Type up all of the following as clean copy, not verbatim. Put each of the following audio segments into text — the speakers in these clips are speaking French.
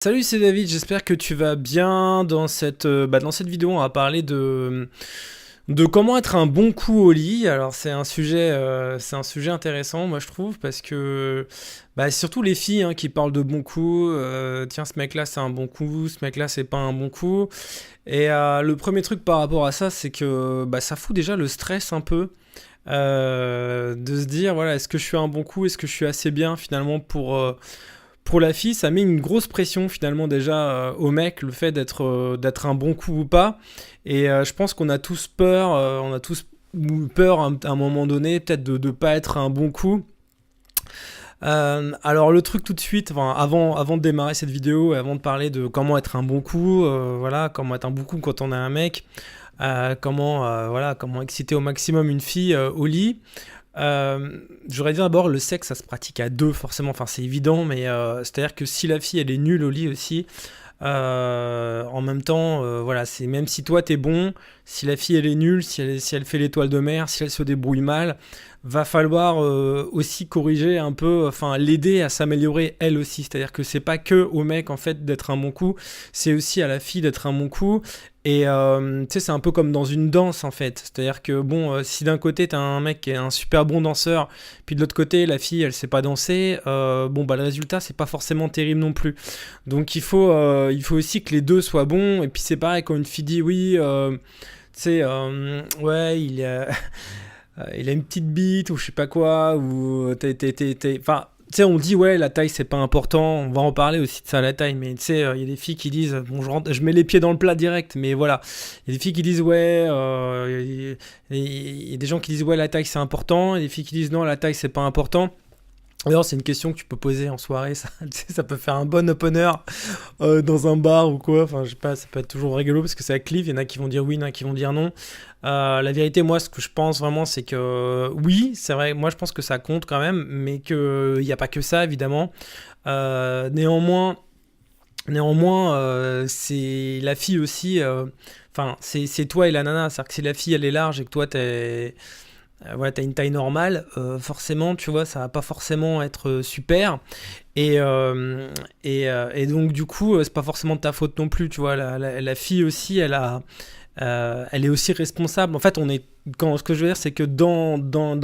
Salut, c'est David, j'espère que tu vas bien. Dans cette vidéo, on va parler de comment être un bon coup au lit. Alors, c'est un sujet intéressant, moi je trouve, parce que surtout les filles qui parlent de bons coups. Tiens, ce mec-là, c'est un bon coup, ce mec-là, c'est pas un bon coup. Et le premier truc par rapport à ça, c'est que ça fout déjà le stress un peu. De se dire, voilà, est-ce que je suis un bon coup, est-ce que je suis assez bien finalement pour la fille, ça met une grosse pression finalement déjà au mec, le fait d'être un bon coup ou pas. Et je pense qu'on a tous peur, on a tous eu peur à un moment donné, peut-être de ne pas être un bon coup. Alors le truc tout de suite, enfin, avant de démarrer cette vidéo, et avant de parler de comment être un bon coup, voilà, comment être un bon coup quand on est un mec, comment exciter au maximum une fille au lit. J'aurais dit d'abord, le sexe, ça se pratique à deux, forcément. Enfin, c'est évident, mais c'est-à-dire que si la fille, elle est nulle au lit aussi, en même temps, voilà, c'est même si toi t'es bon, si la fille elle est nulle, si elle fait l'étoile de mer, si elle se débrouille mal, va falloir aussi corriger un peu, enfin l'aider à s'améliorer elle aussi. C'est-à-dire que c'est pas que au mec en fait d'être un bon coup, c'est aussi à la fille d'être un bon coup. Et tu sais, c'est un peu comme dans une danse en fait. C'est-à-dire que bon, si d'un côté t'as un mec qui est un super bon danseur, puis de l'autre côté la fille elle sait pas danser, le résultat c'est pas forcément terrible non plus. Donc il faut aussi que les deux soient bons. Et puis c'est pareil quand une fille dit oui, tu sais, ouais, il a une petite bite ou je sais pas quoi, ou enfin, tu sais, on dit ouais, la taille c'est pas important, on va en parler aussi de ça, la taille, mais tu sais, il y a des filles qui disent, bon, je mets les pieds dans le plat direct, mais voilà, il y a des filles qui disent ouais, il y a des gens qui disent ouais, la taille c'est important, et des filles qui disent non, la taille c'est pas important. D'ailleurs, c'est une question que tu peux poser en soirée, ça, tu sais, ça peut faire un bon opener dans un bar ou quoi. Enfin, je sais pas, ça peut être toujours rigolo parce que ça clive. Il y en a qui vont dire oui, il y en a qui vont dire non. La vérité, moi, ce que je pense vraiment, c'est que oui, c'est vrai, moi je pense que ça compte quand même, mais qu'il n'y a pas que ça, évidemment. Néanmoins, c'est la fille aussi. Enfin, c'est toi et la nana. C'est-à-dire que si la fille elle est large et que toi ouais, t'as une taille normale, forcément, tu vois, ça va pas forcément être super. Et donc, du coup, c'est pas forcément de ta faute non plus, tu vois. La fille aussi, elle est aussi responsable. En fait, ce que je veux dire, c'est que dans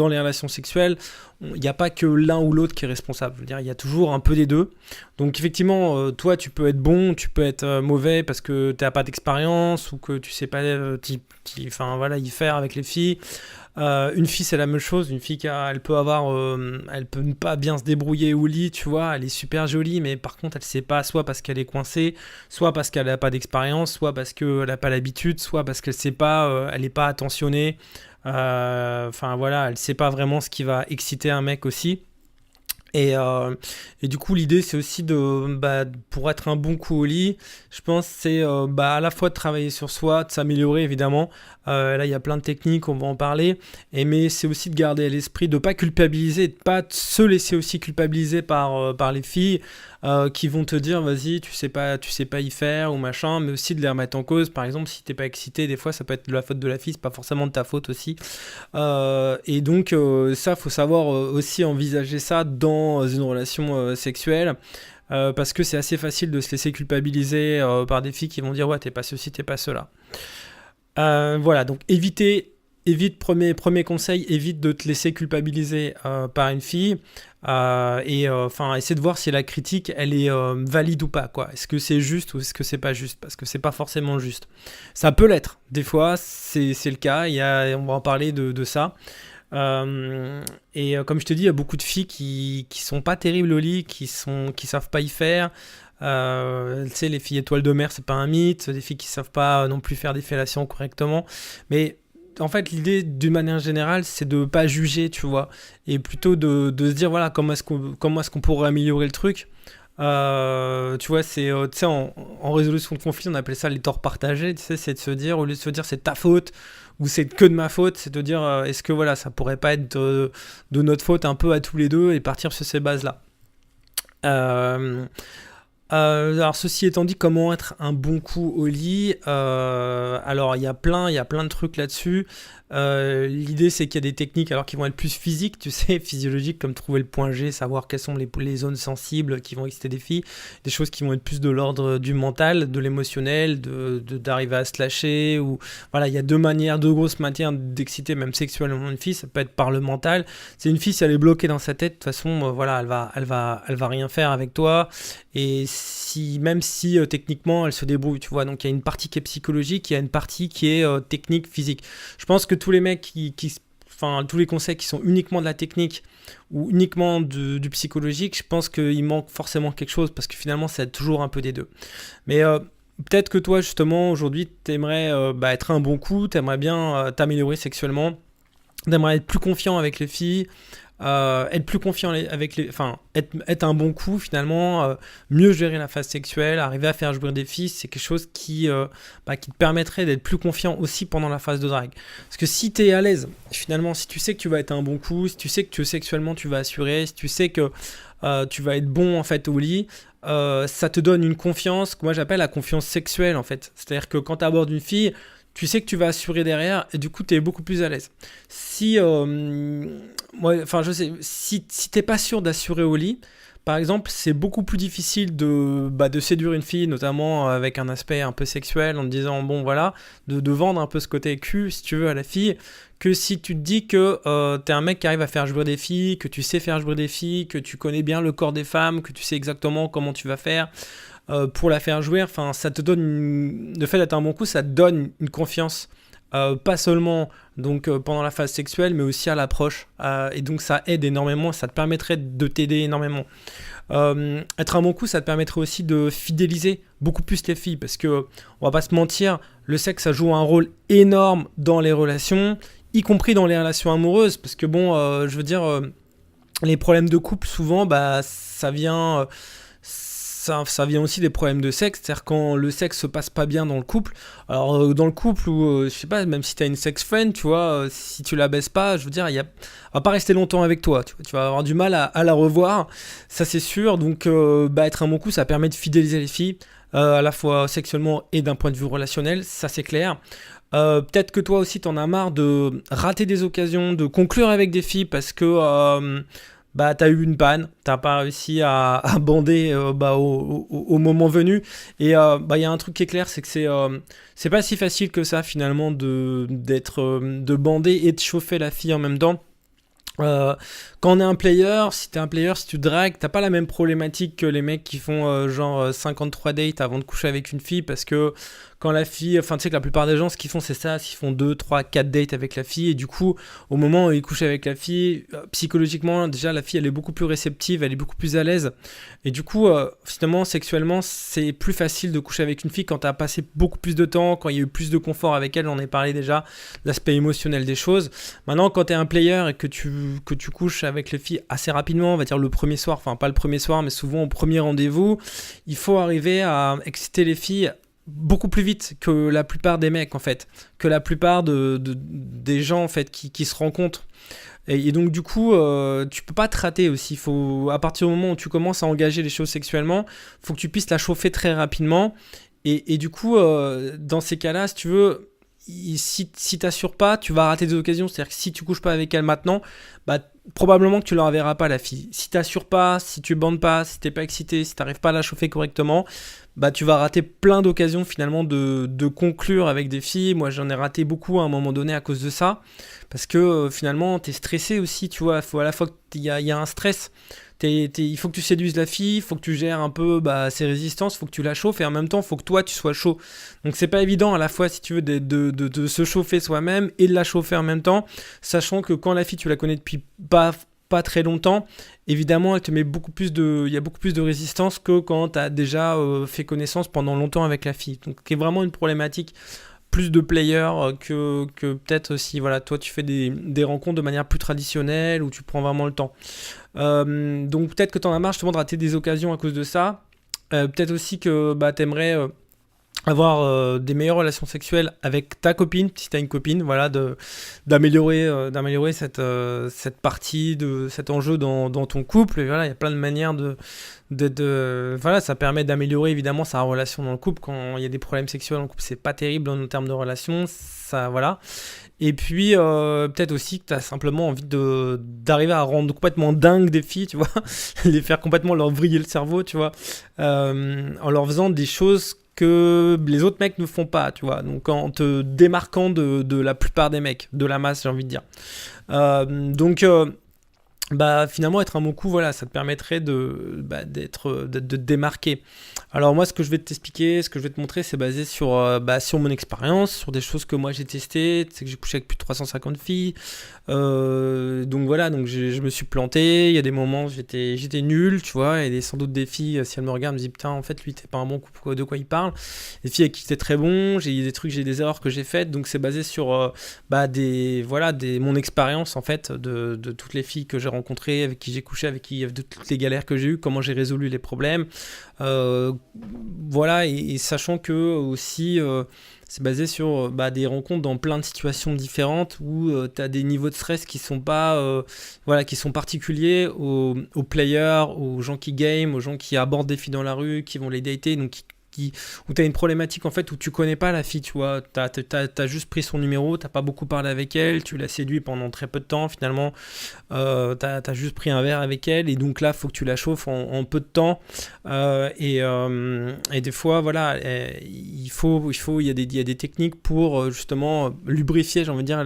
les relations sexuelles, il n'y a pas que l'un ou l'autre qui est responsable. Je veux dire, il y a toujours un peu des deux. Donc, effectivement, toi, tu peux être bon, tu peux être mauvais parce que tu n'as pas d'expérience ou que tu sais pas enfin, voilà, y faire avec les filles. Une fille, c'est la même chose. Une fille, elle peut ne pas bien se débrouiller au lit, tu vois. Elle est super jolie, mais par contre, elle sait pas, soit parce qu'elle est coincée, soit parce qu'elle n'a pas d'expérience, soit parce qu'elle n'a pas l'habitude, soit parce qu'elle sait pas, elle n'est pas attentionnée. Enfin voilà, elle sait pas vraiment ce qui va exciter un mec aussi. Et du coup, l'idée, c'est aussi pour être un bon coup au lit, je pense, c'est à la fois de travailler sur soi, de s'améliorer évidemment. Là, il y a plein de techniques, on va en parler. Mais c'est aussi de garder à l'esprit, de pas culpabiliser, de pas se laisser aussi culpabiliser par les filles qui vont te dire, vas-y, tu sais pas y faire ou machin, mais aussi de les remettre en cause. Par exemple, si t'es pas excité, des fois, ça peut être de la faute de la fille, c'est pas forcément de ta faute aussi. Et donc ça, faut savoir aussi envisager ça dans une relation sexuelle. Parce que c'est assez facile de se laisser culpabiliser par des filles qui vont dire ouais t'es pas ceci, t'es pas cela. Voilà, donc évite premier conseil, évite de te laisser culpabiliser par une fille. Enfin, essaie de voir si la critique elle est valide ou pas, quoi. Est-ce que c'est juste ou est-ce que c'est pas juste? Parce que c'est pas forcément juste. Ça peut l'être, des fois c'est le cas, on va en parler de ça. Comme je te dis, il y a beaucoup de filles qui sont pas terribles au lit, qui savent pas y faire. Tu sais, les filles étoiles de mer, c'est pas un mythe. Des filles qui savent pas non plus faire des fellations correctement. Mais en fait, l'idée, d'une manière générale, c'est de pas juger, tu vois, et plutôt de se dire, voilà, comment est-ce qu'on pourrait améliorer le truc. Tu vois, tu sais, en résolution de conflit, on appelle ça les torts partagés. Tu sais, c'est de se dire, au lieu de se dire c'est ta faute ou c'est que de ma faute, c'est de dire est-ce que voilà, ça pourrait pas être de notre faute un peu à tous les deux et partir sur ces bases-là. Euh, alors ceci étant dit, comment être un bon coup au lit? Alors il y a plein de trucs là-dessus. L'idée, c'est qu'il y a des techniques alors qui vont être plus physiques, tu sais, physiologiques, comme trouver le point G, savoir quelles sont les zones sensibles qui vont exciter des filles, des choses qui vont être plus de l'ordre du mental, de l'émotionnel, d'arriver à se lâcher, ou voilà, il y a deux grosses manières d'exciter même sexuellement une fille. Ça peut être par le mental. C'est une fille, si elle est bloquée dans sa tête, de toute façon, voilà, elle va rien faire avec toi. Et même si techniquement elle se débrouille, tu vois, donc il y a une partie qui est psychologique, il y a une partie qui est technique, physique. Je pense que tous les mecs enfin tous les conseils qui sont uniquement de la technique ou uniquement du psychologique, je pense qu'il manque forcément quelque chose parce que finalement c'est toujours un peu des deux. Mais peut-être que toi justement aujourd'hui t'aimerais être un bon coup, t'aimerais bien t'améliorer sexuellement, t'aimerais être plus confiant avec les filles. Être plus confiant avec être un bon coup finalement, mieux gérer la phase sexuelle, arriver à faire jouir des filles, c'est quelque chose qui te permettrait d'être plus confiant aussi pendant la phase de drague. Parce que si tu es à l'aise, finalement, si tu sais que tu vas être un bon coup, si tu sais que sexuellement tu vas assurer, si tu sais que tu vas être bon en fait au lit, ça te donne une confiance que moi j'appelle la confiance sexuelle en fait. C'est-à-dire que quand tu abordes une fille, tu sais que tu vas assurer derrière et du coup tu es beaucoup plus à l'aise. Si je sais, si t'es pas sûr d'assurer au lit, par exemple, c'est beaucoup plus difficile de séduire une fille, notamment avec un aspect un peu sexuel, en te disant bon voilà, de vendre un peu ce côté cul si tu veux à la fille, que si tu te dis que t'es un mec qui arrive à faire jouir des filles, que tu sais faire jouir des filles, que tu connais bien le corps des femmes, que tu sais exactement comment tu vas faire pour la faire jouir. Enfin, ça te donne le fait d'être un bon coup, ça te donne une confiance. Pas seulement donc pendant la phase sexuelle, mais aussi à l'approche. Et donc ça aide énormément, ça te permettrait de t'aider énormément. Être un bon coup, ça te permettrait aussi de fidéliser beaucoup plus les filles, parce que on va pas se mentir, le sexe ça joue un rôle énorme dans les relations, y compris dans les relations amoureuses, parce que bon, je veux dire, les problèmes de couple souvent, ça vient. Ça vient aussi des problèmes de sexe, c'est-à-dire quand le sexe se passe pas bien dans le couple. Alors dans le couple où, je sais pas, même si t'as une sex friend, tu vois, si tu la baisses pas, je veux dire, elle va pas rester longtemps avec toi, tu vas avoir du mal à la revoir, ça c'est sûr. Donc être un bon coup, ça permet de fidéliser les filles, à la fois sexuellement et d'un point de vue relationnel, ça c'est clair. Peut-être que toi aussi t'en as marre de rater des occasions, de conclure avec des filles parce que t'as eu une panne, t'as pas réussi à bander au moment venu. Et il y a un truc qui est clair, c'est que c'est pas si facile que ça finalement de bander et de chauffer la fille en même temps. Quand on est un player, si tu dragues, t'as pas la même problématique que les mecs qui font 53 dates avant de coucher avec une fille, parce que quand la fille, enfin tu sais que la plupart des gens ce qu'ils font c'est ça, ils font 2, 3, 4 dates avec la fille, et du coup au moment où ils couchent avec la fille, psychologiquement déjà la fille elle est beaucoup plus réceptive, elle est beaucoup plus à l'aise, et du coup finalement sexuellement c'est plus facile de coucher avec une fille quand t'as passé beaucoup plus de temps, quand il y a eu plus de confort avec elle, on en a parlé déjà, l'aspect émotionnel des choses. Maintenant quand t'es un player et que tu couches avec les filles assez rapidement, on va dire le premier soir, enfin pas le premier soir mais souvent au premier rendez-vous, il faut arriver à exciter les filles beaucoup plus vite que la plupart des mecs en fait, que la plupart des gens en fait qui se rencontrent. Et donc du coup, tu peux pas te rater aussi. Faut, à partir du moment où tu commences à engager les choses sexuellement, faut que tu puisses la chauffer très rapidement. Et du coup, dans ces cas-là, si tu veux, si t'assures pas, tu vas rater des occasions. C'est-à-dire que si tu couches pas avec elle maintenant, probablement que tu la reverras pas la fille. Si t'assures pas, si tu bandes pas, si t'es pas excité, si t'arrives pas à la chauffer correctement, tu vas rater plein d'occasions finalement de conclure avec des filles. Moi j'en ai raté beaucoup à un moment donné à cause de ça, parce que finalement t'es stressé aussi, tu vois. Faut à la fois qu'il y a un stress. Il faut que tu séduises la fille, il faut que tu gères un peu ses résistances, il faut que tu la chauffes, et en même temps il faut que toi tu sois chaud. Donc c'est pas évident à la fois, si tu veux, de se chauffer soi-même et de la chauffer en même temps, sachant que quand la fille tu la connais depuis pas très longtemps, évidemment elle te met il y a beaucoup plus de résistance que quand tu as déjà fait connaissance pendant longtemps avec la fille. Donc c'est vraiment une problématique plus de players que peut-être si voilà, toi tu fais des rencontres de manière plus traditionnelle où tu prends vraiment le temps. Donc peut-être que tu en as marre justement de rater des occasions à cause de ça. Peut-être aussi que t'aimerais avoir des meilleures relations sexuelles avec ta copine, si t'as une copine, voilà, d'améliorer cette partie de cet enjeu dans ton couple. Et voilà, il y a plein de manières voilà, ça permet d'améliorer évidemment sa relation dans le couple. Quand il y a des problèmes sexuels dans le couple, c'est pas terrible en termes de relation, ça, voilà. Et puis, peut-être aussi que tu as simplement envie d'arriver à rendre complètement dingue des filles, tu vois, les faire complètement leur vriller le cerveau, tu vois, en leur faisant des choses que les autres mecs ne font pas, tu vois, donc en te démarquant de la plupart des mecs, de la masse, j'ai envie de dire. Donc, bah finalement être un bon coup, voilà, ça te permettrait de te démarquer. Alors moi, ce que je vais t'expliquer, ce que je vais te montrer, c'est basé sur mon expérience, sur des choses que moi j'ai testées. Tu sais que j'ai couché avec plus de 350 filles. Donc voilà, donc je me suis planté. Il y a des moments où j'étais nul, tu vois, et sans doute des filles, si elles me regardent, me disent putain, en fait lui t'es pas un bon coup, de quoi il parle. Les filles avec qui c'était très bon, j'ai des trucs, j'ai des erreurs que j'ai faites, donc c'est basé sur mon expérience en fait de toutes les filles que j'ai rencontrées, avec qui j'ai couché, de toutes les galères que j'ai eues, comment j'ai résolu les problèmes. Voilà, et sachant que aussi c'est basé sur des rencontres dans plein de situations différentes où tu as des niveaux de stress qui sont pas qui sont particuliers aux players, aux gens qui game, aux gens qui abordent des filles dans la rue, qui vont les dater, donc où tu as une problématique en fait où tu connais pas la fille, tu vois, t'as juste pris son numéro, t'as pas beaucoup parlé avec elle, tu l'as séduit pendant très peu de temps finalement, t'as juste pris un verre avec elle, et donc là faut que tu la chauffes en peu de temps, et des fois voilà, il y a des techniques pour justement lubrifier, j'ai envie de dire,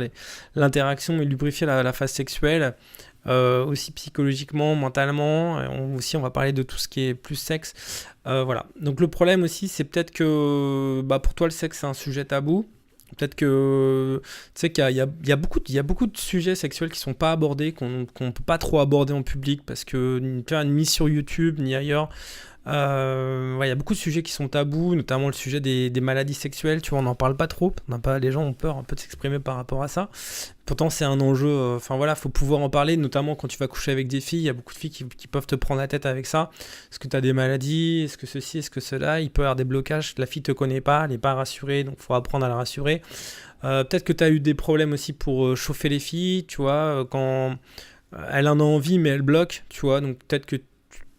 l'interaction, et lubrifier la phase sexuelle. Aussi psychologiquement, mentalement, on va parler de tout ce qui est plus sexe, voilà. Donc le problème aussi, c'est peut-être que pour toi le sexe c'est un sujet tabou, peut-être que tu sais qu'il y a beaucoup de sujets sexuels qui sont pas abordés, qu'on peut pas trop aborder en public, parce que ni sur YouTube ni ailleurs. Il y a beaucoup de sujets qui sont tabous, notamment le sujet des maladies sexuelles, tu vois, on n'en parle pas trop, les gens ont peur un peu de s'exprimer par rapport à ça. Pourtant c'est un enjeu, faut pouvoir en parler, notamment quand tu vas coucher avec des filles. Il y a beaucoup de filles qui peuvent te prendre la tête avec ça. Est-ce que tu as des maladies, est-ce que ceci, est-ce que cela, il peut y avoir des blocages, la fille te connaît pas, elle n'est pas rassurée, donc il faut apprendre à la rassurer. Peut-être que tu as eu des problèmes aussi pour chauffer les filles, tu vois, quand elle en a envie mais elle bloque, tu vois, donc peut-être que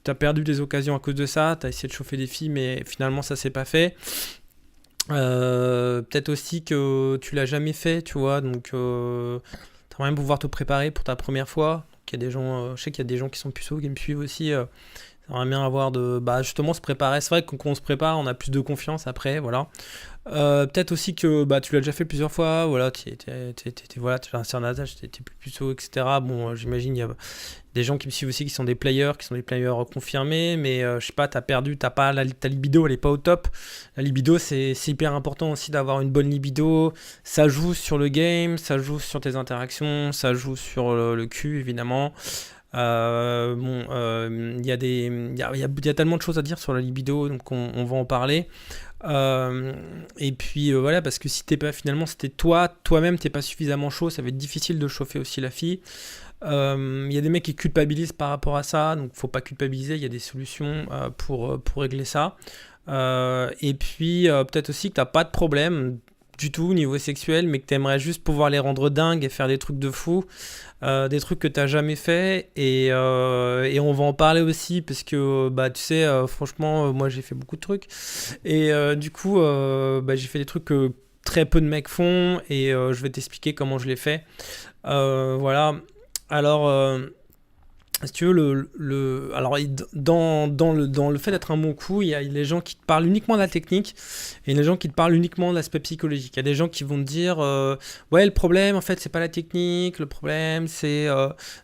tu as perdu des occasions à cause de ça, tu as essayé de chauffer des filles mais finalement ça s'est pas fait. Peut-être aussi que tu l'as jamais fait, tu vois, donc tu aimerais même pouvoir te préparer pour ta première fois. Donc, il y a des gens, je sais qu'il y a des gens qui sont puceaux qui me suivent aussi. J'aimerais bien avoir justement se préparer. C'est vrai que quand on se prépare, on a plus de confiance après, voilà. Peut-être aussi que tu l'as déjà fait plusieurs fois, voilà, tu as un certain âge, t'es plus puceau, etc. Bon, j'imagine il y a des gens qui me suivent aussi qui sont des players confirmés, mais je sais pas, t'as pas ta libido, elle est pas au top. La libido, c'est hyper important aussi d'avoir une bonne libido. Ça joue sur le game, ça joue sur tes interactions, ça joue sur le cul évidemment. Il y a tellement de choses à dire sur la libido, donc on va en parler. Et puis voilà, parce que si c'était toi-même t'es pas suffisamment chaud, ça va être difficile de chauffer aussi la fille. Il y a des mecs qui culpabilisent par rapport à ça, donc faut pas culpabiliser, il y a des solutions pour régler ça. Et puis peut-être aussi que t'as pas de problème du tout au niveau sexuel, mais que t'aimerais juste pouvoir les rendre dingues et faire des trucs de fou, des trucs que t'as jamais fait, et on va en parler aussi, parce que tu sais, franchement, moi j'ai fait beaucoup de trucs, et du coup j'ai fait des trucs que très peu de mecs font, et je vais t'expliquer comment je l'ai fait. Voilà. Alors, si tu veux, alors dans le fait d'être un bon coup, il y a les gens qui te parlent uniquement de la technique, et les gens qui te parlent uniquement de l'aspect psychologique. Il y a des gens qui vont te dire ouais, le problème en fait c'est pas la technique, le problème c'est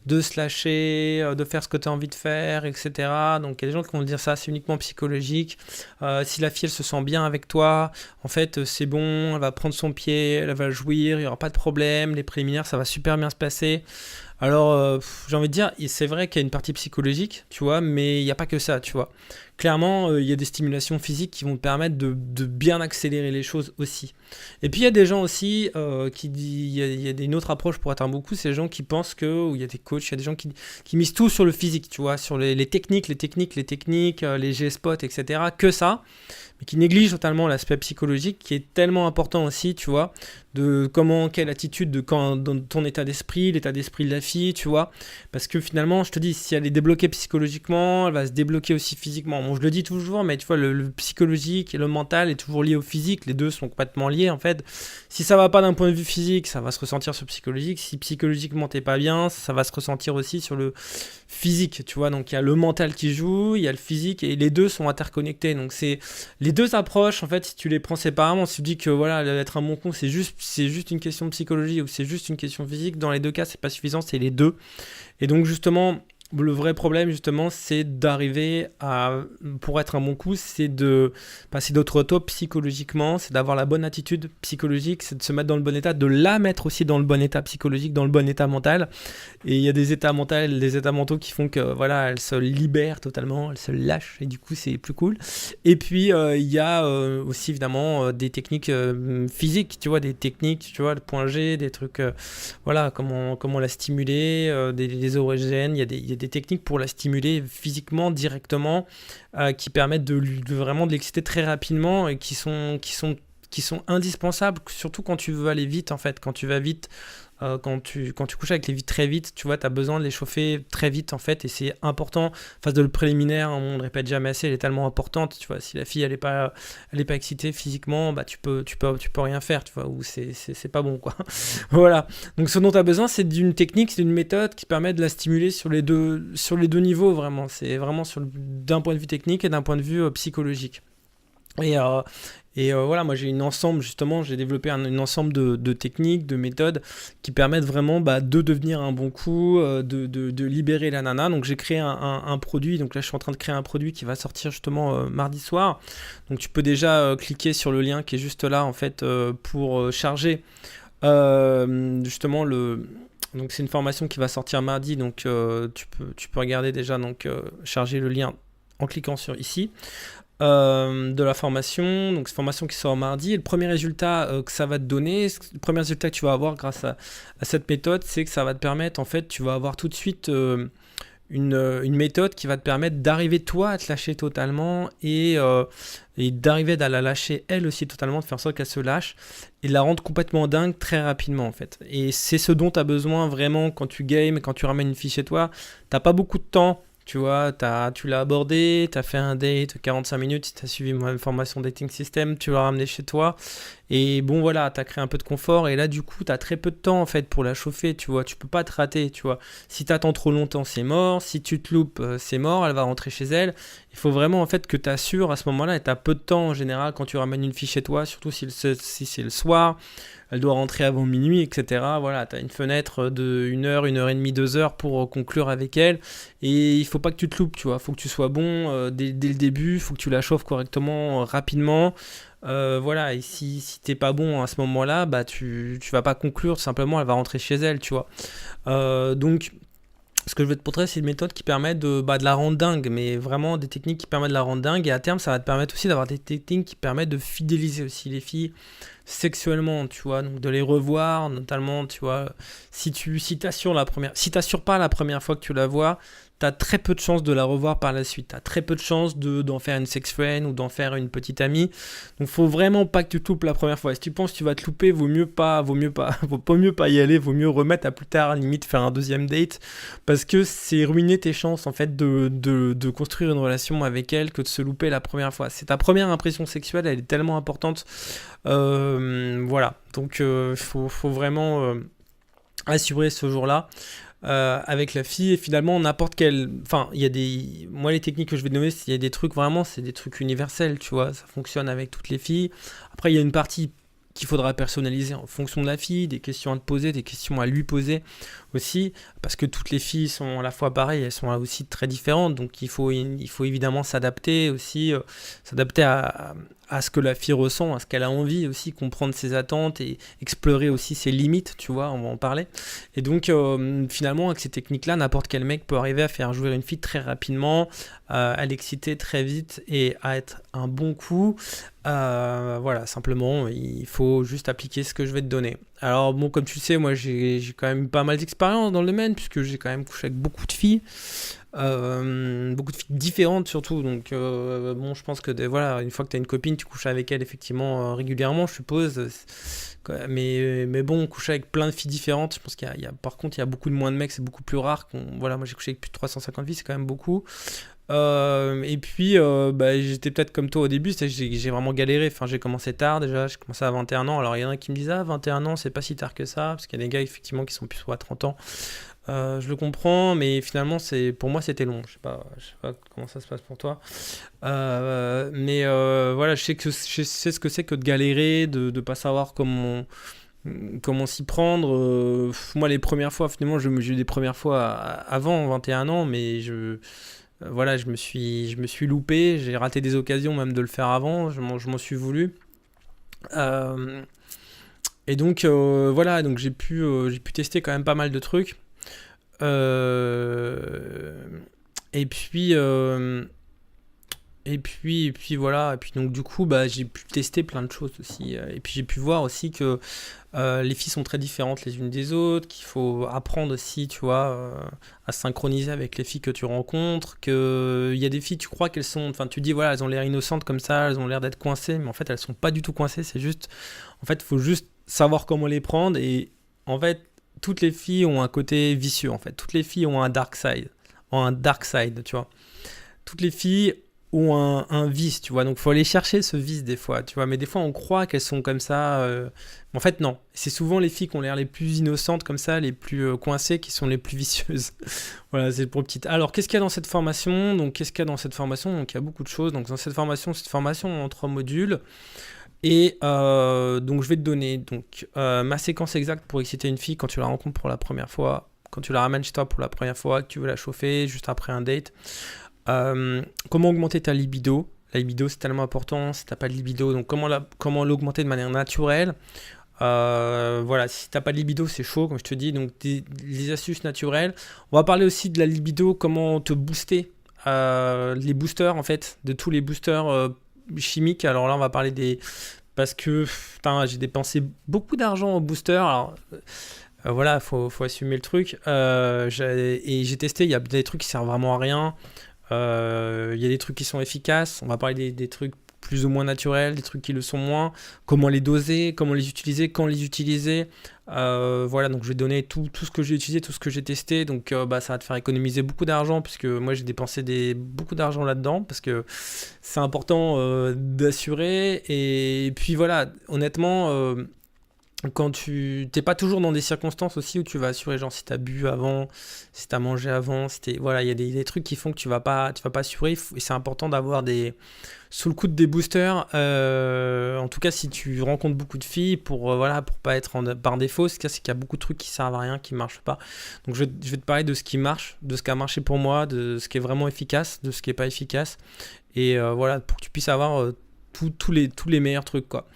de se lâcher, de faire ce que tu as envie de faire, etc. Donc il y a des gens qui vont te dire ça, c'est uniquement psychologique. Si la fille elle se sent bien avec toi, en fait c'est bon, elle va prendre son pied, elle va jouir, il n'y aura pas de problème, les préliminaires ça va super bien se passer. Alors, j'ai envie de dire, c'est vrai qu'il y a une partie psychologique, tu vois, mais il n'y a pas que ça, tu vois. Clairement, il y a des stimulations physiques qui vont te permettre de bien accélérer les choses aussi. Et puis, il y a des gens aussi il y a une autre approche pour être un bon coup, c'est les gens qui pensent ou il y a des coachs, il y a des gens qui misent tout sur le physique, tu vois, sur les techniques, les G-spots, etc. Que ça. mais qui néglige totalement l'aspect psychologique qui est tellement important aussi, tu vois, de quelle attitude, dans ton état d'esprit, l'état d'esprit de la fille, tu vois, parce que finalement, je te dis, si elle est débloquée psychologiquement, elle va se débloquer aussi physiquement. Bon, je le dis toujours, mais tu vois, le psychologique et le mental est toujours lié au physique, les deux sont complètement liés, en fait. Si ça va pas d'un point de vue physique, ça va se ressentir sur le psychologique. Si psychologiquement t'es pas bien, ça va se ressentir aussi sur le physique, tu vois. Donc il y a le mental qui joue, il y a le physique, et les deux sont interconnectés. Donc c'est les deux approches, en fait, si tu les prends séparément, si tu dis que voilà, être un bon con, c'est juste une question de psychologie ou c'est juste une question physique, dans les deux cas, c'est pas suffisant, c'est les deux. Et donc justement, le vrai problème, justement, c'est d'arriver à, pour être un bon coup, c'est de passer d'autres top psychologiquement, c'est d'avoir la bonne attitude psychologique, c'est de se mettre dans le bon état, de la mettre aussi dans le bon état psychologique, dans le bon état mental. Et il y a des états mentaux, des états mentaux qui font que, voilà, elle se libère totalement, elle se lâche, et du coup, c'est plus cool. Et puis, il y a aussi, évidemment, des techniques physiques, tu vois, des techniques, tu vois, le point G, des trucs, voilà, comment la stimuler, des origines, il y a des techniques pour la stimuler physiquement, directement, qui permettent vraiment de l'exciter très rapidement et qui sont indispensables, surtout quand tu veux aller vite, en fait, quand tu vas vite. Quand tu couches avec les filles très vite, tu vois, tu as besoin de les chauffer très vite, en fait, et c'est important. Phase de le préliminaire, on ne le répète jamais assez, elle est tellement importante, tu vois. Si la fille, elle est pas excitée physiquement, bah, tu peux rien faire, tu vois, ou c'est pas bon, quoi. Voilà. Donc, ce dont tu as besoin, c'est d'une technique, c'est d'une méthode qui permet de la stimuler sur les deux niveaux, vraiment. C'est vraiment d'un point de vue technique et d'un point de vue psychologique. Et voilà, moi j'ai développé un ensemble de techniques, de méthodes qui permettent vraiment de devenir un bon coup, de libérer la nana. Donc j'ai créé un produit, donc là je suis en train de créer un produit qui va sortir justement mardi soir. Donc tu peux déjà cliquer sur le lien qui est juste là en fait pour charger justement Donc c'est une formation qui va sortir mardi, donc tu peux regarder déjà, donc charger le lien en cliquant sur ici. De la formation, donc cette formation qui sort mardi, et le premier résultat que ça va te donner, le premier résultat que tu vas avoir grâce à cette méthode, c'est que ça va te permettre, en fait, tu vas avoir tout de suite une méthode qui va te permettre d'arriver toi à te lâcher totalement et d'arriver à la lâcher elle aussi totalement, de faire en sorte qu'elle se lâche et de la rendre complètement dingue très rapidement, en fait. Et c'est ce dont tu as besoin vraiment quand tu games, quand tu ramènes une fille chez toi. T'as pas beaucoup de temps. Tu vois, tu l'as abordé, tu as fait un date 45 minutes, tu as suivi ma formation dating system, tu l'as ramené chez toi. Et bon, voilà, tu as créé un peu de confort. Et là, du coup, tu as très peu de temps, en fait, pour la chauffer, tu vois. Tu peux pas te rater, tu vois. Si tu attends trop longtemps, c'est mort. Si tu te loupes, c'est mort. Elle va rentrer chez elle. Il faut vraiment, en fait, que tu assures à ce moment-là. Et tu as peu de temps, en général, quand tu ramènes une fille chez toi, surtout si c'est le soir. Elle doit rentrer avant minuit, etc. Voilà, tu as une fenêtre de 1 heure, 1 heure et demie, 2 heures pour conclure avec elle. Et il faut pas que tu te loupes, tu vois. Il faut que tu sois bon dès le début. Il faut que tu la chauffes correctement, rapidement. Voilà, et si t'es pas bon à ce moment-là, bah tu vas pas conclure, simplement elle va rentrer chez elle, tu vois. Donc, ce que je vais te montrer, c'est une méthode qui permet de la rendre dingue, mais vraiment des techniques qui permettent de la rendre dingue, et à terme, ça va te permettre aussi d'avoir des techniques qui permettent de fidéliser aussi les filles sexuellement, tu vois, donc de les revoir, notamment, tu vois, si t'assures pas la première fois que tu la vois, t'as très peu de chances de la revoir par la suite, t'as très peu de chances d'en faire une sex friend ou d'en faire une petite amie, donc faut vraiment pas que tu te loupes la première fois. Si tu penses que tu vas te louper, vaut mieux pas y aller, vaut mieux remettre à plus tard, limite faire un deuxième date, parce que c'est ruiner tes chances, en fait, de construire une relation avec elle que de se louper la première fois. C'est ta première impression sexuelle, elle est tellement importante. Voilà, donc faut vraiment assurer ce jour-là avec la fille, et finalement n'importe quel, enfin il y a moi les techniques que je vais te donner, il y a des trucs vraiment, c'est des trucs universels, tu vois, ça fonctionne avec toutes les filles. Après il y a une partie qu'il faudra personnaliser en fonction de la fille, des questions à te poser, des questions à lui poser aussi, parce que toutes les filles sont à la fois pareilles, elles sont aussi très différentes, donc il faut évidemment s'adapter aussi, s'adapter à ce que la fille ressent, à ce qu'elle a envie aussi, comprendre ses attentes et explorer aussi ses limites, tu vois, on va en parler. Et donc finalement avec ces techniques-là, n'importe quel mec peut arriver à faire jouer une fille très rapidement, à l'exciter très vite et à être un bon coup. Voilà, simplement, il faut juste appliquer ce que je vais te donner. Alors bon, comme tu le sais, moi j'ai quand même pas mal d'expérience dans le domaine, puisque j'ai quand même couché avec beaucoup de filles. beaucoup de filles différentes surtout. Donc bon, je pense que voilà, une fois que tu as une copine, tu couches avec elle effectivement régulièrement, je suppose. Mais bon, coucher avec plein de filles différentes, je pense par contre, il y a beaucoup de moins de mecs, c'est beaucoup plus rare. Voilà, moi j'ai couché avec plus de 350 filles, c'est quand même beaucoup. Et puis, bah, j'étais peut-être comme toi au début, c'est-à-dire que j'ai vraiment galéré. Enfin, j'ai commencé tard déjà, j'ai commencé à 21 ans. Alors, il y en a qui me disent, ah, 21 ans, c'est pas si tard que ça, parce qu'il y a des gars, effectivement, qui sont plus à 30 ans. Je le comprends, mais finalement, pour moi, c'était long. Je sais pas comment ça se passe pour toi. Mais voilà, je sais ce que c'est que de galérer, de pas savoir comment s'y prendre. Moi, les premières fois, finalement, j'ai eu des premières fois avant 21 ans, mais voilà, je me suis loupé, j'ai raté des occasions même de le faire avant, je m'en suis voulu. Euh, et donc voilà, donc j'ai pu tester quand même pas mal de trucs. Euh, et puis et puis voilà, et puis donc du coup bah j'ai pu tester plein de choses aussi, et puis j'ai pu voir aussi que les filles sont très différentes les unes des autres, qu'il faut apprendre aussi, tu vois, à synchroniser avec les filles que tu rencontres, que il y a des filles, tu crois qu'elles sont, enfin tu dis voilà, elles ont l'air innocentes comme ça, elles ont l'air d'être coincées, mais en fait elles sont pas du tout coincées, c'est juste, en fait faut juste savoir comment les prendre, et en fait toutes les filles ont un côté vicieux, en fait toutes les filles ont un dark side, tu vois, toutes les filles ont un vice, tu vois. Donc, faut aller chercher ce vice des fois, tu vois. Mais des fois, on croit qu'elles sont comme ça. En fait, non. C'est souvent les filles qui ont l'air les plus innocentes comme ça, les plus coincées, qui sont les plus vicieuses. Voilà, c'est pour le petit. Alors, qu'est-ce qu'il y a dans cette formation? Donc, qu'est-ce qu'il y a dans cette formation? Donc, il y a beaucoup de choses. Donc, dans cette formation en 3 modules. Et donc, je vais te donner donc, ma séquence exacte pour exciter une fille quand tu la rencontres pour la première fois, quand tu la ramènes chez toi pour la première fois, que tu veux la chauffer, juste après un date. Comment augmenter ta libido? La libido, c'est tellement important. Si t'as pas de libido, donc comment l'augmenter de manière naturelle? Voilà, si t'as pas de libido, c'est chaud, comme je te dis. Donc les astuces naturelles. On va parler aussi de la libido, comment te booster. Les boosters, en fait, de tous les boosters chimiques. Alors là, on va parler des, parce que putain, j'ai dépensé beaucoup d'argent en booster. Alors voilà, faut assumer le truc. Et j'ai testé. Il y a des trucs qui servent vraiment à rien. Il y a des trucs qui sont efficaces. On va parler des trucs plus ou moins naturels, des trucs qui le sont moins. Comment les doser, comment les utiliser, quand les utiliser. Voilà, donc je vais donner tout ce que j'ai utilisé, tout ce que j'ai testé. Donc bah, ça va te faire économiser beaucoup d'argent, puisque moi j'ai dépensé beaucoup d'argent là-dedans, parce que c'est important d'assurer. Et puis voilà, honnêtement, quand tu t'es pas toujours dans des circonstances aussi où tu vas assurer, genre si t'as bu avant, si t'as mangé avant, voilà, il y a des trucs qui font que tu vas pas assurer, et c'est important d'avoir des sous le coude des boosters, en tout cas si tu rencontres beaucoup de filles, voilà, pour pas être par défaut. C'est qu'il y a beaucoup de trucs qui servent à rien, qui marchent pas. Donc je vais te parler de ce qui marche, de ce qui a marché pour moi, de ce qui est vraiment efficace, de ce qui est pas efficace, et voilà, pour que tu puisses avoir tous les meilleurs trucs, quoi.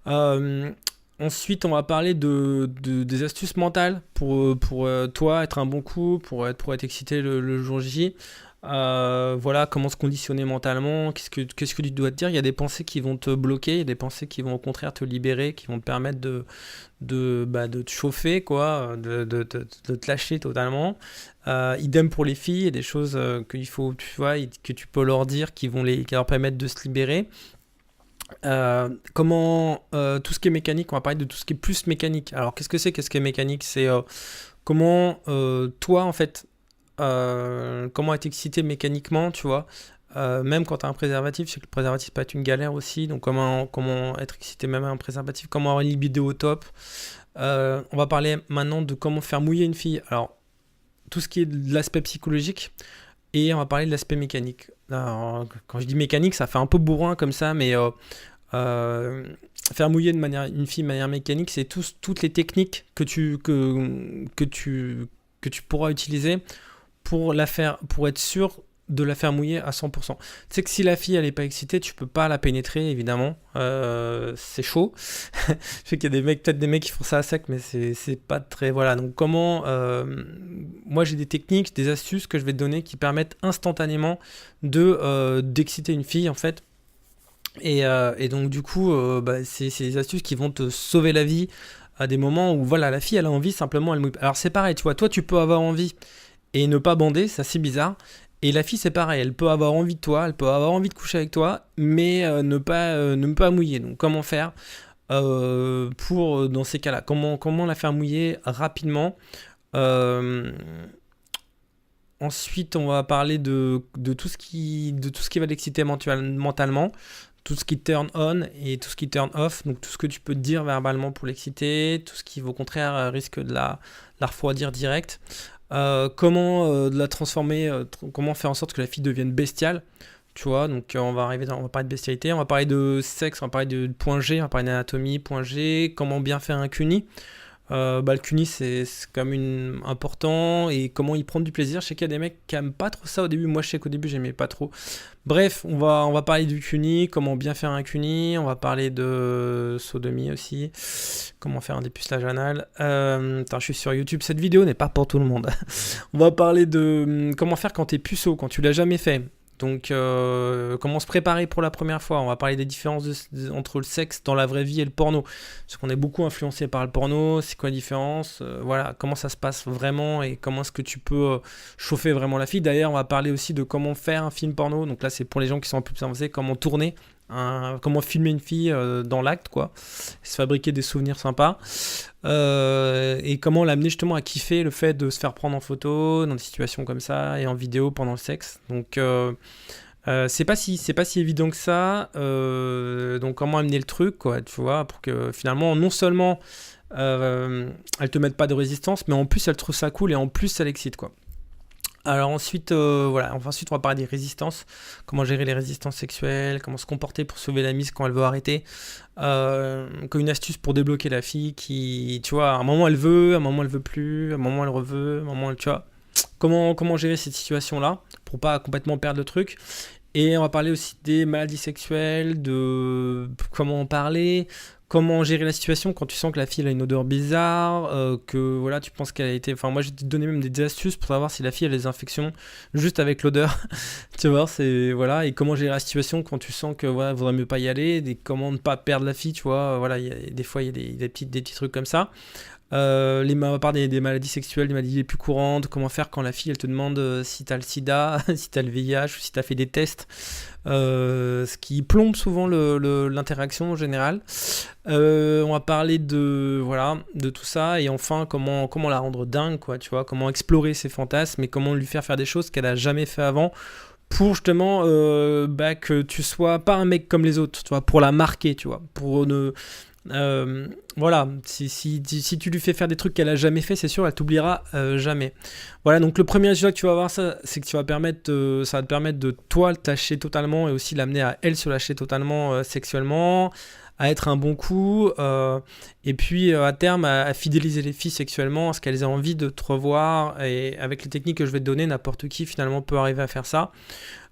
Euh, Ensuite, on va parler des astuces mentales pour toi, être un bon coup, pour être excité le jour J. Voilà, comment se conditionner mentalement, qu'est-ce que tu dois te dire. Il y a des pensées qui vont te bloquer, il y a des pensées qui vont au contraire te libérer, qui vont te permettre de te chauffer, quoi, de te lâcher totalement. Idem pour les filles, il y a des choses qu'il faut, tu vois, que tu peux leur dire qui leur permettent de se libérer. Comment tout ce qui est mécanique, on va parler de tout ce qui est plus mécanique. Alors qu'est-ce qui est mécanique? C'est comment toi en fait, comment être excité mécaniquement, tu vois. Même quand tu as un préservatif, je sais que le préservatif peut être une galère aussi, donc comment être excité même à un préservatif, comment avoir une libido au top. On va parler maintenant de comment faire mouiller une fille. Alors tout ce qui est de l'aspect psychologique, et on va parler de l'aspect mécanique. Alors, quand je dis mécanique, ça fait un peu bourrin comme ça, mais euh, faire mouiller une fille de manière mécanique, c'est toutes les techniques que tu pourras utiliser pour être sûr de la faire mouiller à 100%. Tu sais que si la fille elle est pas excitée, tu peux pas la pénétrer évidemment. C'est chaud. Je sais qu'il y a peut-être des mecs qui font ça à sec, mais c'est pas très, voilà. Donc moi j'ai des techniques, des astuces que je vais te donner qui permettent instantanément d'exciter une fille en fait. Et donc du coup, bah, c'est des astuces qui vont te sauver la vie à des moments où voilà, la fille elle a envie, simplement elle mouille. Alors c'est pareil, tu vois, toi tu peux avoir envie et ne pas bander, c'est assez bizarre. Et la fille, c'est pareil, elle peut avoir envie de toi, elle peut avoir envie de coucher avec toi, mais ne pas mouiller. Donc comment faire dans ces cas-là? Comment la faire mouiller rapidement? Euh, Ensuite, on va parler de tout ce qui va l'exciter mentalement, tout ce qui turn on et tout ce qui turn off, donc tout ce que tu peux dire verbalement pour l'exciter, tout ce qui au contraire risque de la refroidir direct. De la transformer, comment faire en sorte que la fille devienne bestiale, tu vois, donc on va parler de bestialité, on va parler de sexe, on va parler de point G, on va parler d'anatomie, point G, comment bien faire un cuni. Le cuni c'est quand même important et comment y prendre du plaisir. Je sais qu'il y a des mecs qui aiment pas trop ça au début. Moi je sais qu'au début j'aimais pas trop. Bref, on va parler du cuni, comment bien faire un cuni. On va parler de sodomie aussi, comment faire un dépucelage anal. Attends, je suis sur YouTube. Cette vidéo n'est pas pour tout le monde. On va parler de comment faire quand t'es puceau, quand tu l'as jamais fait. Donc, comment se préparer pour la première fois. On va parler des différences entre le sexe dans la vraie vie et le porno. Parce qu'on est beaucoup influencé par le porno. C'est quoi la différence? Voilà, comment ça se passe vraiment et comment est-ce que tu peux chauffer vraiment la fille. D'ailleurs, on va parler aussi de comment faire un film porno. Donc là, c'est pour les gens qui sont un peu plus avancés, comment tourner, comment filmer une fille dans l'acte, quoi. Se fabriquer des souvenirs sympas. Et comment l'amener justement à kiffer le fait de se faire prendre en photo dans des situations comme ça et en vidéo pendant le sexe. Donc c'est pas si évident que ça. Donc comment amener le truc, quoi, tu vois, pour que finalement non seulement elle te mette pas de résistance, mais en plus elle trouve ça cool et en plus elle excite, quoi. Alors ensuite, ensuite on va parler des résistances, comment gérer les résistances sexuelles, comment se comporter pour sauver la mise quand elle veut arrêter, comme une astuce pour débloquer la fille qui, tu vois, à un moment elle veut, à un moment elle veut plus, à un moment elle reveut, à un moment elle, tu vois, comment gérer cette situation-là pour pas complètement perdre le truc. Et on va parler aussi des maladies sexuelles, de comment en parler, comment gérer la situation quand tu sens que la fille a une odeur bizarre, que voilà, tu penses qu'elle a été. Enfin, moi, je vais te donner même des astuces pour savoir si la fille a des infections juste avec l'odeur. Tu vois, c'est. Voilà, et comment gérer la situation quand tu sens que voilà, vaudrait mieux pas y aller, comment ne pas perdre la fille, tu vois. Voilà, des fois, il y a des petits trucs comme ça. On va parler des maladies sexuelles, des maladies les plus courantes, comment faire quand la fille elle te demande si t'as le sida, si t'as le VIH ou si t'as fait des tests, ce qui plombe souvent l'interaction en général. On va parler de tout ça et enfin comment la rendre dingue, quoi, tu vois, comment explorer ses fantasmes et comment lui faire des choses qu'elle a jamais fait avant pour justement que tu sois pas un mec comme les autres, tu vois, pour la marquer, tu vois, pour ne voilà, si tu lui fais faire des trucs qu'elle a jamais fait, c'est sûr, elle t'oubliera jamais. Voilà, donc le premier résultat que tu vas avoir, c'est que ça va te permettre de toi le lâcher totalement et aussi l'amener à elle se lâcher totalement sexuellement, à être un bon coup, et puis à terme à fidéliser les filles sexuellement, à ce qu'elles aient envie de te revoir. Et avec les techniques que je vais te donner, n'importe qui finalement peut arriver à faire ça.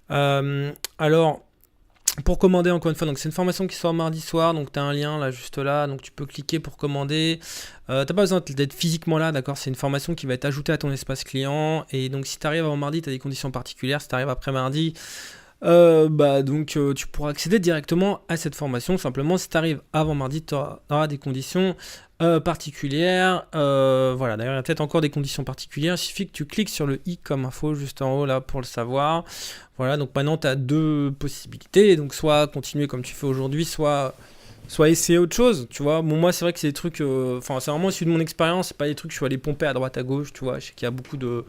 Alors. Pour commander, encore une fois, donc c'est une formation qui sort mardi soir, donc tu as un lien là juste là, donc tu peux cliquer pour commander. T'as pas besoin d'être physiquement là, d'accord? C'est une formation qui va être ajoutée à ton espace client, et donc si tu arrives avant mardi, tu as des conditions particulières. Si tu arrives après mardi, tu pourras accéder directement à cette formation. Simplement, si tu arrives avant mardi, tu auras des conditions particulières. Voilà, d'ailleurs, il y a peut-être encore des conditions particulières. Il suffit que tu cliques sur le i comme info juste en haut là pour le savoir. Voilà, donc maintenant tu as deux possibilités. Donc, soit continuer comme tu fais aujourd'hui, soit essayer autre chose, tu vois. Bon, moi, c'est vrai que c'est des trucs. C'est vraiment issu de mon expérience. C'est pas des trucs que je suis allé pomper à droite à gauche, tu vois. Je sais qu'il y a beaucoup de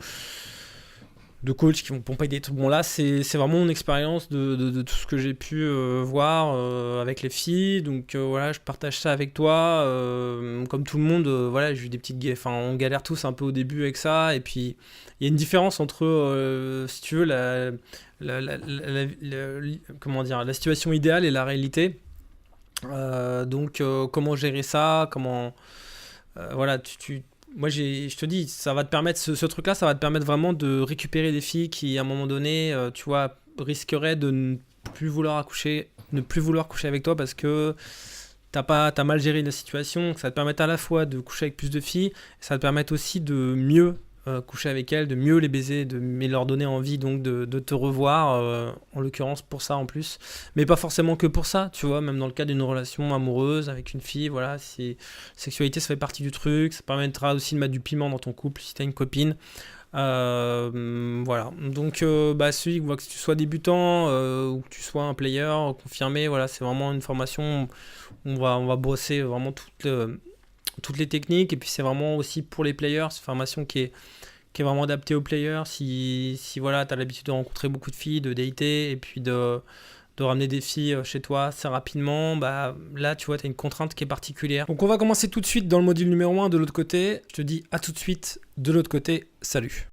coachs qui vont pomper des trucs. Bon, là, c'est vraiment mon expérience de tout ce que j'ai pu voir avec les filles. Donc, voilà, je partage ça avec toi. Comme tout le monde, voilà, j'ai eu des petites galères. Enfin, on galère tous un peu au début avec ça. Et puis, il y a une différence entre, si tu veux, comment dire, la situation idéale et la réalité. Comment gérer ça, voilà, moi je te dis, ça va te permettre, ce truc là, ça va te permettre vraiment de récupérer des filles qui à un moment donné, tu vois, risqueraient de ne plus vouloir coucher avec toi parce que t'as mal géré la situation. Ça va te permettre à la fois de coucher avec plus de filles, ça va te permettre aussi de mieux coucher avec elles, de mieux les baiser, mais leur donner envie donc de te revoir, en l'occurrence pour ça en plus, mais pas forcément que pour ça, tu vois, même dans le cadre d'une relation amoureuse avec une fille, voilà, sexualité ça fait partie du truc, ça permettra aussi de mettre du piment dans ton couple si t'as une copine. Voilà. Donc, celui que tu sois débutant ou que tu sois un player confirmé, voilà, c'est vraiment une formation où on va bosser vraiment toutes les techniques. Et puis, c'est vraiment aussi pour les players, c'est une formation qui est vraiment adaptée aux players. Si voilà, tu as l'habitude de rencontrer beaucoup de filles, de dater, et puis de ramener des filles chez toi assez rapidement, là, tu vois, tu as une contrainte qui est particulière. Donc, on va commencer tout de suite dans le module numéro 1 de l'autre côté. Je te dis à tout de suite de l'autre côté. Salut.